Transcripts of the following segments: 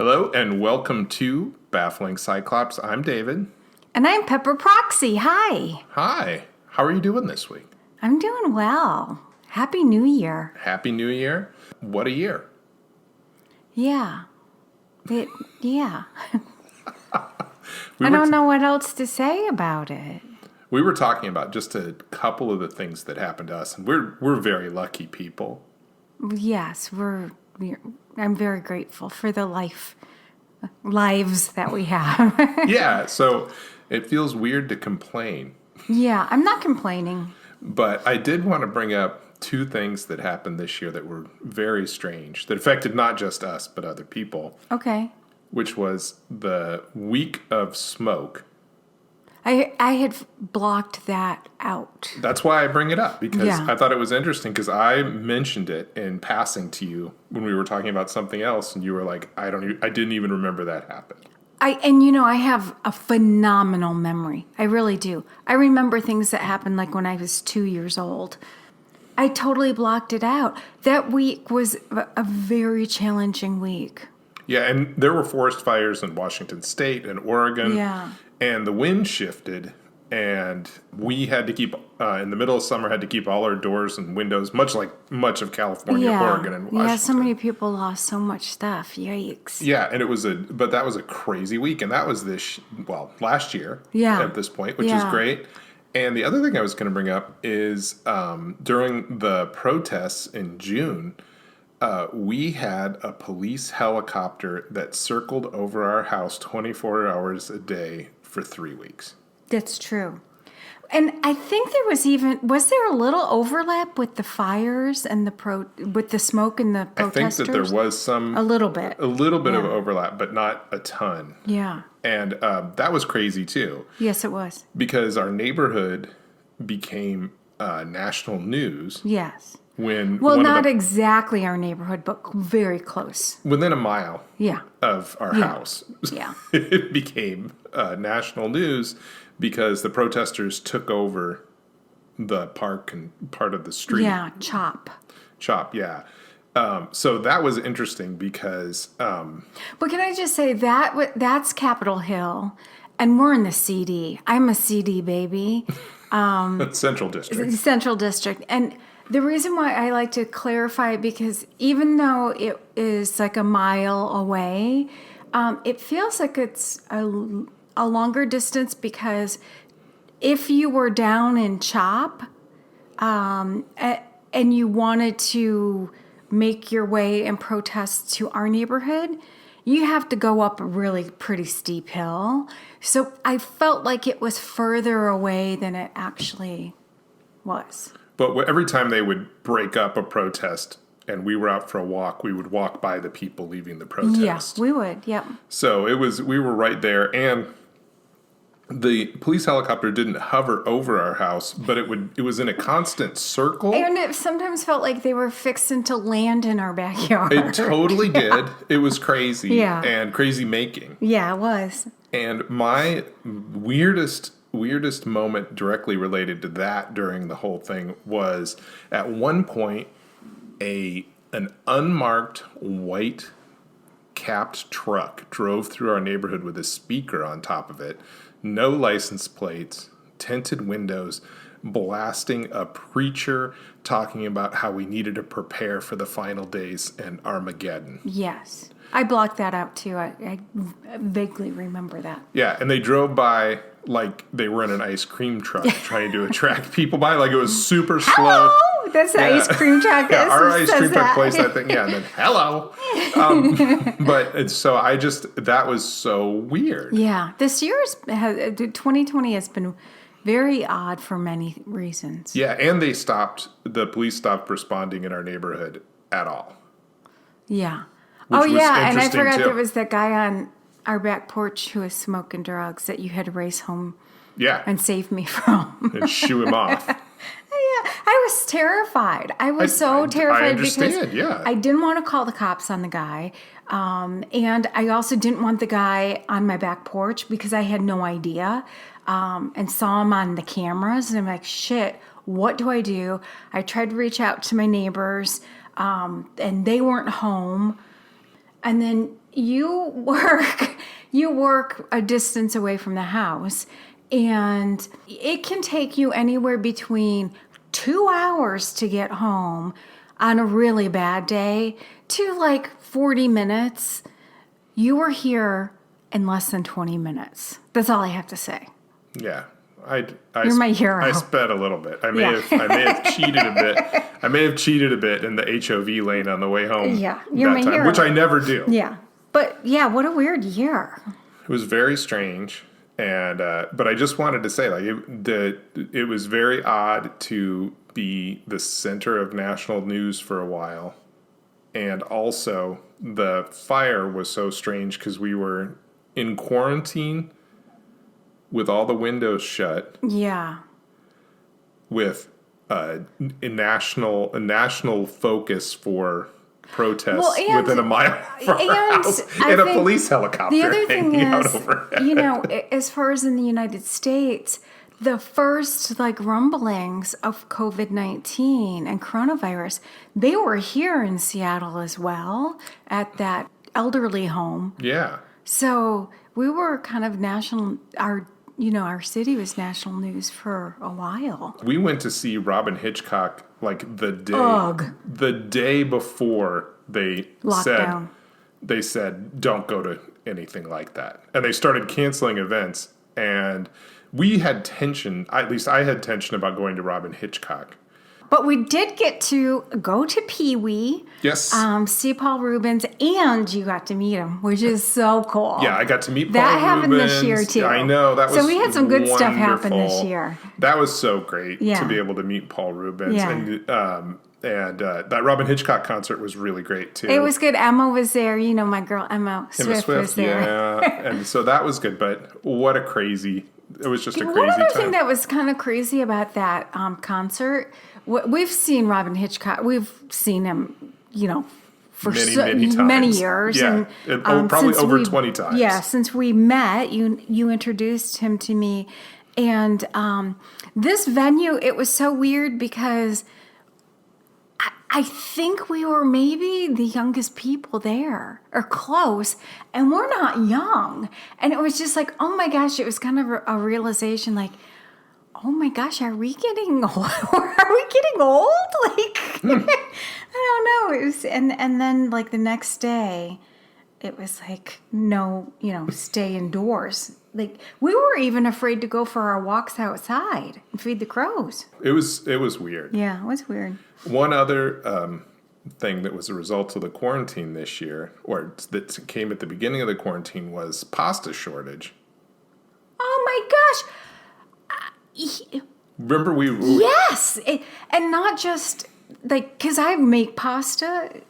Hello and welcome to Baffling Cyclops. I'm David. And I'm Pepper Proxy. Hi. Hi. How are you doing this week? I'm doing well. Happy New Year. Happy New Year. What a year. Yeah. Yeah. We I were don't know what else to say about it. We were talking about just a couple of the things that happened to us, and we're very lucky people. Yes, I'm very grateful for the lives that we have. Yeah, so it feels weird to complain. Yeah, I'm not complaining. But I did want to bring up two things that happened this year that were very strange, that affected not just us, but other people. Okay. Which was the week of smoke. I had blocked that out. That's why I bring it up, because Yeah. I thought it was interesting, because I mentioned it in passing to you when we were talking about something else, and you were like, I didn't even remember that happened. I have a phenomenal memory. I really do. I remember things that happened like when I was 2 years old. I totally blocked it out. That week was a very challenging week. Yeah, and there were forest fires in Washington State and Oregon. Yeah. And the wind shifted, and we had to keep, in the middle of summer, had to keep all our doors and windows, much of California, Oregon, and Washington. Yeah, so many people lost so much stuff. Yikes. Yeah, and but that was a crazy week, and that was last year at this point, which is great. And the other thing I was going to bring up is during the protests in June, we had a police helicopter that circled over our house 24 hours a day for 3 weeks. That's true. And I think was there a little overlap with the fires and with the smoke and the protesters? I think that there was a little bit of overlap, but not a ton. Yeah. And that was crazy too. Yes, it was. Because our neighborhood became national news. Yes. Not exactly our neighborhood, but very close. Within a mile of our house. Yeah. It became national news because the protesters took over the park and part of the street. Yeah, Chop, yeah. So that was interesting because... but can I just say that's Capitol Hill, and we're in the CD. I'm a CD baby. Central District. And the reason why I like to clarify, because even though it is like a mile away, it feels like it's a longer distance, because if you were down in Chop and you wanted to make your way and protest to our neighborhood, you have to go up a really pretty steep hill. So I felt like it was further away than it actually was. But every time they would break up a protest and we were out for a walk, we would walk by the people leaving the protest. Yeah, we would, yep. So we were right there, and the police helicopter didn't hover over our house, but it was in a constant circle. And it sometimes felt like they were fixing to land in our backyard. It totally did. It was crazy. Yeah. And crazy making. Yeah, it was. And my weirdest moment directly related to that during the whole thing was at one point an unmarked white capped truck drove through our neighborhood with a speaker on top of it, no license plates, tinted windows, blasting a preacher talking about how we needed to prepare for the final days and Armageddon. Yes. I blocked that out too. I vaguely remember that. Yeah, and they drove by like they were in an ice cream truck trying to attract people by. Like it was super slow. Hello! That's the ice cream truck. Yeah, our ice cream truck place, I think. Yeah, and then hello. That was so weird. Yeah, this year 2020 has been very odd for many reasons. Yeah, and the police stopped responding in our neighborhood at all. Yeah. Which was and I interesting, forgot too. there was that guy on our back porch who was smoking drugs that you had to race home and save me from. And shoo him off. Yeah, I was terrified. I was so terrified because I didn't want to call the cops on the guy. And I also didn't want the guy on my back porch because I had no idea and saw him on the cameras. And I'm like, shit, what do I do? I tried to reach out to my neighbors and they weren't home. and then you work a distance away from the house, and it can take you anywhere between 2 hours to get home on a really bad day to like 40 minutes. You were here in less than 20 minutes. That's all I have to say. Yeah. You're my hero. I sped a little bit. I may have cheated a bit. I may have cheated a bit in the HOV lane on the way home. Yeah, you're my hero. Which I never do. Yeah. But yeah, what a weird year. It was very strange, and but I just wanted to say, like, it was very odd to be the center of national news for a while, and also the fire was so strange because we were in quarantine with all the windows shut. Yeah. With a national focus for protests within a mile from our house, and a police helicopter the other thing hanging out is, overhead. as far as in the United States, the first rumblings of COVID-19 and coronavirus, they were here in Seattle as well at that elderly home. Yeah. So we were kind of national. Our city was national news for a while. We went to see Robin Hitchcock like the day before they said don't go to anything like that, and they started canceling events. And we had tension. At least I had tension about going to Robin Hitchcock. But we did get to go to Pee Wee. Yes. See Paul Rubens, and you got to meet him, which is so cool. Yeah, I got to meet Paul That Rubens. happened this year, too. I know. That was So we had some good stuff wonderful. happen this year. That was so great Yeah. to be able to meet Paul Rubens. Yeah. And that Robin Hitchcock concert was really great, too. It was good. Emma was there. My girl Emma Swift was there. Yeah. And so that was good. But what a crazy... It was just a crazy One other time. thing that was kind of crazy about that concert, we've seen Robin Hitchcock. We've seen him, for many times. many years. Yeah. And, probably over 20 times. Yeah, since we met, you introduced him to me. And this venue, it was so weird because I think we were maybe the youngest people there, or close, and we're not young. And it was just like, oh my gosh, it was kind of a realization like, oh my gosh, are we getting old? Are we getting old? Like, I don't know. It was, and then like the next day, it was like, no, stay indoors. Like, we were even afraid to go for our walks outside and feed the crows. It was weird. Yeah, it was weird. One other thing that was a result of the quarantine this year, or that came at the beginning of the quarantine, was pasta shortage. Oh my gosh. Remember Yes. And not just like, because I make pasta,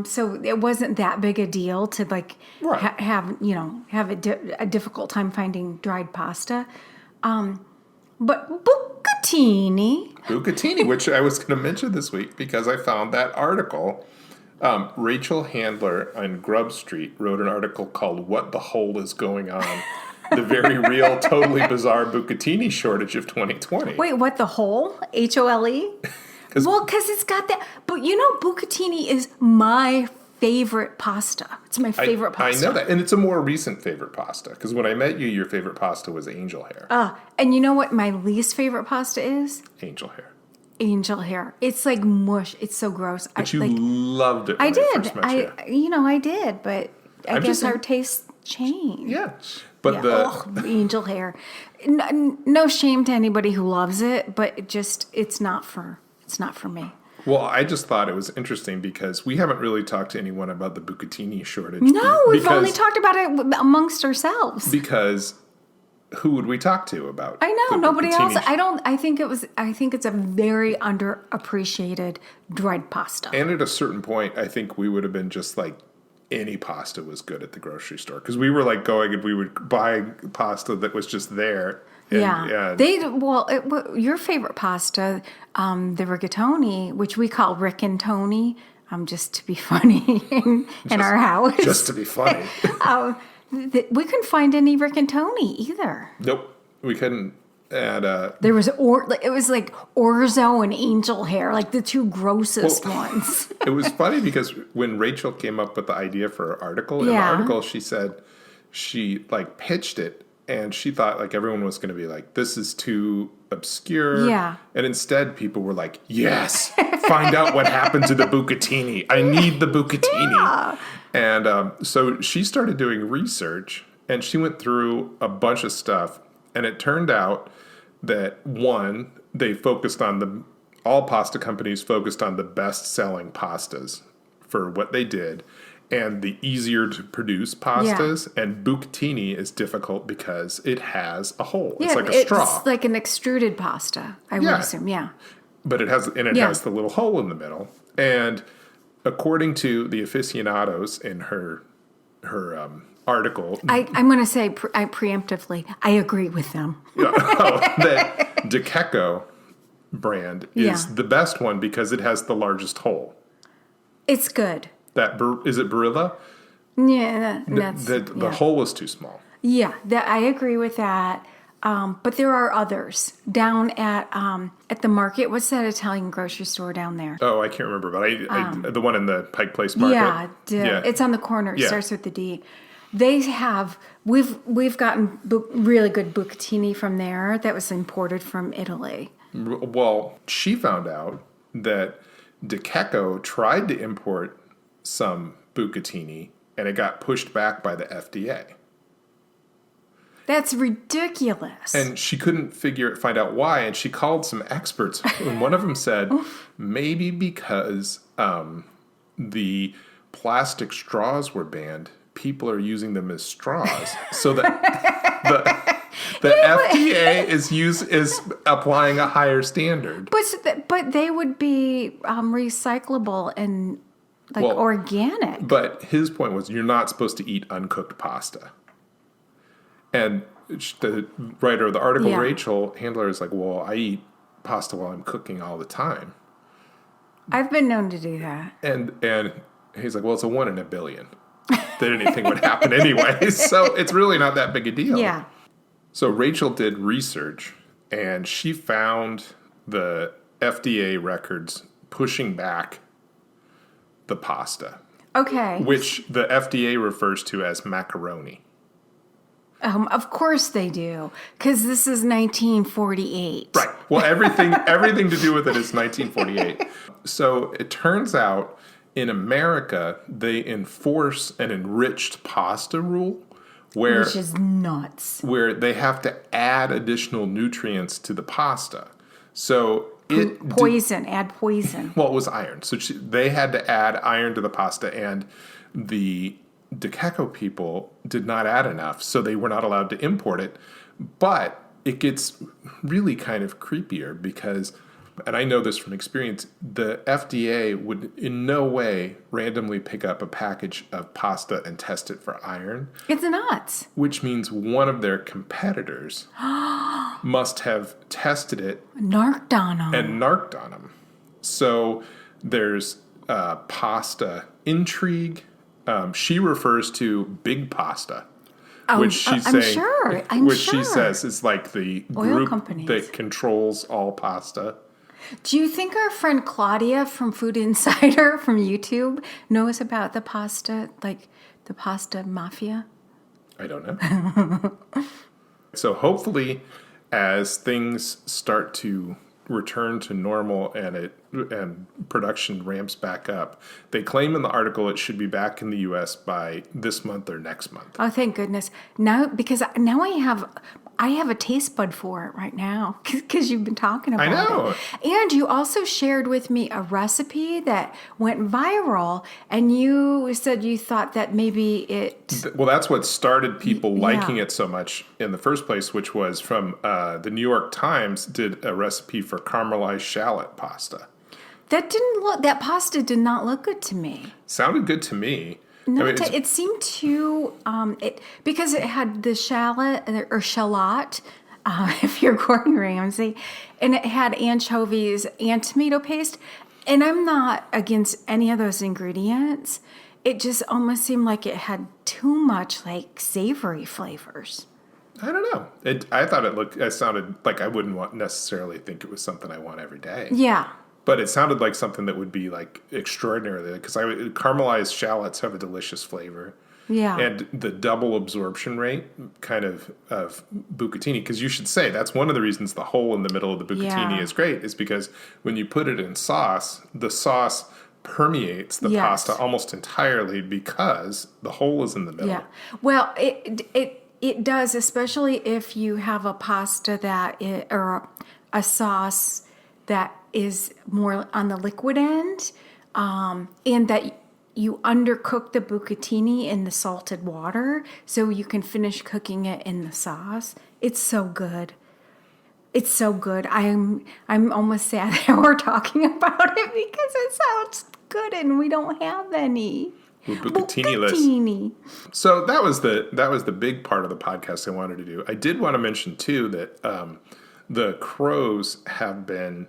so it wasn't that big a deal to like Right. have a difficult time finding dried pasta. But Bucatini, which I was going to mention this week because I found that article. Rachel Handler on Grub Street wrote an article called "What the Hole is Going On." The very real, totally bizarre Bucatini shortage of 2020. Wait, what, the whole? HOLE? Well, because it's got that. But Bucatini is my favorite pasta. It's my favorite pasta. I know that. And it's a more recent favorite pasta. Because when I met you, your favorite pasta was angel hair. And you know what my least favorite pasta is? Angel hair. Angel hair. It's like mush. It's so gross. But you loved it when I first met you. I did. But I guess our tastes change. Yeah. But angel hair. No shame to anybody who loves it, but it's not for me. Well, I just thought it was interesting because we haven't really talked to anyone about the Bucatini shortage. No, we've only talked about it amongst ourselves. Because who would we talk to about? I know, nobody else. I think it's a very underappreciated dried pasta. And at a certain point, I think we would have been just like, any pasta was good at the grocery store because we were like going and we would buy pasta that was just there. And, your favorite pasta, the rigatoni, which we call Rick and Tony, just to be funny in our house. Just to be funny. We couldn't find any Rick and Tony either. Nope, we couldn't. And There was it was like orzo and angel hair, like the two grossest ones. it was funny because when Rachel came up with the idea for her article, in the Yeah. article she said she like pitched it and she thought like everyone was going to be like, this is too obscure. Yeah. And instead people were like, yes, find out what happened to the Bucatini. I need the Bucatini. Yeah. And so she started doing research and she went through a bunch of stuff. And it turned out that one, they focused on all pasta companies focused on the best selling pastas for what they did and the easier to produce pastas. Yeah. And Bucatini is difficult because it has a hole. Yeah, it's like a straw. It's like an extruded pasta, I would assume, yeah. But it has the little hole in the middle. And according to the aficionados in her article. I'm going to say I preemptively, I agree with them. That DeCecco brand is the best one because it has the largest hole. It's good. Is it Barilla? Yeah, the hole was too small. Yeah, I agree with that. But there are others down at the market. What's that Italian grocery store down there? Oh, I can't remember, but the one in the Pike Place Market. Yeah, it's on the corner. It starts with the D. They have we've gotten really good bucatini from there that was imported from Italy. Well, she found out that DeCecco tried to import some bucatini and it got pushed back by the FDA. That's ridiculous. And she couldn't find out why, and she called some experts, and one of them said maybe because the plastic straws were banned, people are using them as straws, so that the FDA is applying a higher standard. But they would be recyclable and organic. But his point was, you're not supposed to eat uncooked pasta. And the writer of the article, Rachel Handler, is like, well, I eat pasta while I'm cooking all the time. I've been known to do that. And he's like, well, it's a 1 in a billion that anything would happen anyway. So it's really not that big a deal. Yeah. So Rachel did research, and she found the FDA records pushing back the pasta. Okay. Which the FDA refers to as macaroni. Of course they do, because this is 1948. Right. Well, everything to do with it is 1948. So it turns out in America, they enforce an enriched pasta rule which is nuts. Where they have to add additional nutrients to the pasta. So add poison. Well, it was iron. So they had to add iron to the pasta, and the DeCecco people did not add enough, so they were not allowed to import it. But it gets really kind of creepier because, and I know this from experience, the FDA would in no way randomly pick up a package of pasta and test it for iron. It's nuts. Which means one of their competitors must have tested it. Narked on them. So there's pasta intrigue. She refers to big pasta, which she's saying, she says is like the group that controls all pasta. Do you think our friend Claudia from Food Insider from YouTube knows about the pasta, like the pasta mafia? I don't know. So hopefully, as things start to return to normal and production ramps back up, they claim in the article it should be back in the U.S. by this month or next month. Oh, thank goodness! Now I have a taste bud for it right now because you've been talking about it. I know. And you also shared with me a recipe that went viral, and you said you thought that maybe it... Well, that's what started people liking it so much in the first place, which was from the New York Times did a recipe for caramelized shallot pasta. That pasta did not look good to me. Sounded good to me. It seemed too because it had the shallot or shallot, if you're Gordon Ramsay, and it had anchovies and tomato paste. And I'm not against any of those ingredients. It just almost seemed like it had too much like savory flavors. I don't know. I thought it sounded like I wouldn't necessarily think it was something I want every day. Yeah. But it sounded like something that would be like extraordinary because caramelized shallots have a delicious flavor. Yeah. And the double absorption rate kind of bucatini, because you should say that's one of the reasons the hole in the middle of the bucatini is great, is because when you put it in sauce, the sauce permeates the pasta almost entirely because the hole is in the middle. Yeah. Well, it does, especially if you have a pasta or a sauce that is more on the liquid end, and that you undercook the bucatini in the salted water so you can finish cooking it in the sauce. It's so good. It's so good. I'm almost sad that we're talking about it because it sounds good and we don't have any. Bucatini. So that was the big part of the podcast I wanted to do. I did want to mention too that the crows have been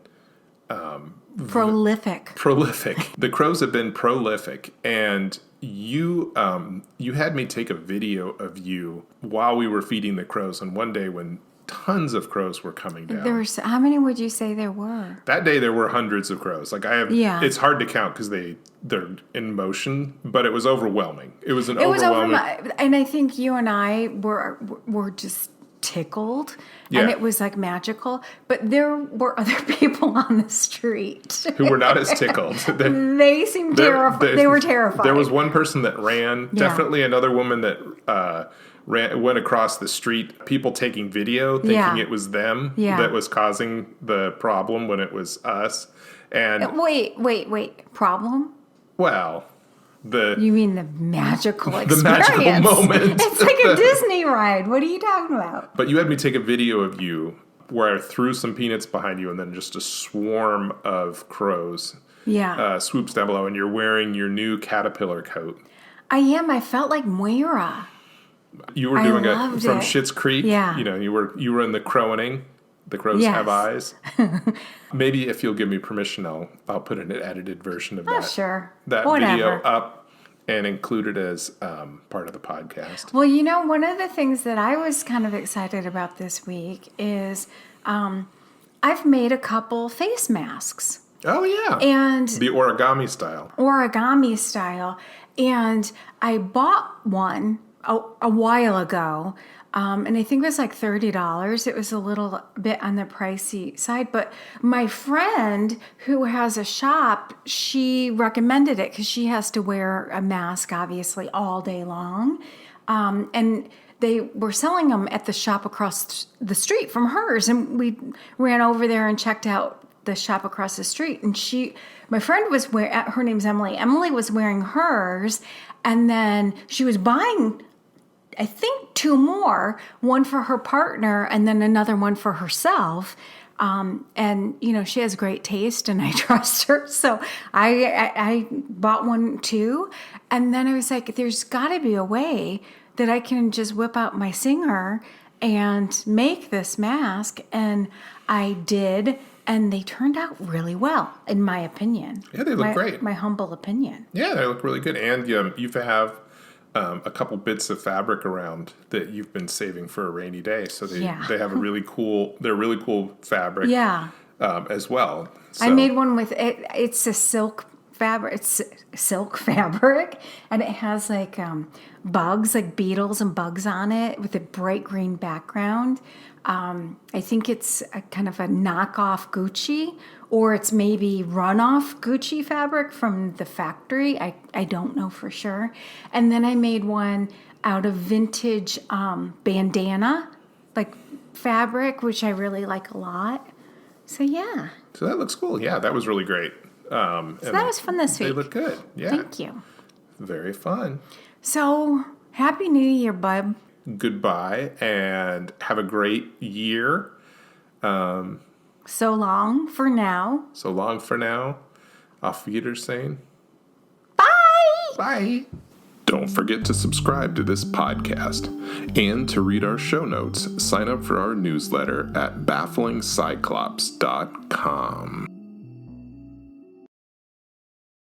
prolific. The crows have been prolific, and you had me take a video of you while we were feeding the crows on one day when tons of crows were coming down. How many would you say there were? That day there were hundreds of crows. It's hard to count because they're in motion, but it was overwhelming. It was overwhelming. And I think you and I were just tickled, and it was like magical. But there were other people on the street who were not as tickled. They seemed terrified. They were terrified. There was one person that ran. Yeah. Definitely another woman that went across the street. People taking video, thinking it was them that was causing the problem when it was us. And wait, problem? Well. You mean the magical experience? The magical moment. It's like a Disney ride. What are you talking about? But you had me take a video of you where I threw some peanuts behind you and then just a swarm of crows swoops down below, and you're wearing your new caterpillar coat. I am. I felt like Moira. You were doing it from Schitt's Creek. Yeah. You were in the crowing. The crows have eyes. Maybe if you'll give me permission, I'll put an edited version of that video up and include it as part of the podcast. Well, one of the things that I was kind of excited about this week is I've made a couple face masks. Oh, yeah. And the origami style. And I bought one a while ago. And I think it was like $30. It was a little bit on the pricey side. But my friend who has a shop, she recommended it because she has to wear a mask, obviously, all day long. And they were selling them at the shop across the street from hers. And we ran over there and checked out the shop across the street. And my friend was her name's Emily. Emily was wearing hers. And then she was buying, I think, 2 more, one for her partner and then another one for herself. And, she has great taste and I trust her. So I bought one too. And then I was like, there's got to be a way that I can just whip out my Singer and make this mask. And I did. And they turned out really well, in my opinion. Yeah, they look great. My humble opinion. Yeah, they look really good. And you have a couple bits of fabric around that you've been saving for a rainy day. So they have they're really cool fabric as well. So. I made one with it. It's a silk fabric. It's silk fabric. And it has like bugs, like beetles and bugs on it with a bright green background. I think it's a kind of a knockoff Gucci, or it's maybe runoff Gucci fabric from the factory. I don't know for sure. And then I made one out of vintage bandana, like fabric, which I really like a lot. So, yeah. So that looks cool. Yeah, that was really great. So that was fun this week. They look good. Yeah. Thank you. Very fun. So, Happy New Year, bub. Goodbye and have a great year. So long for now. So long for now. Auf Wiedersehen. Bye. Bye. Don't forget to subscribe to this podcast. And to read our show notes, sign up for our newsletter at bafflingcyclops.com.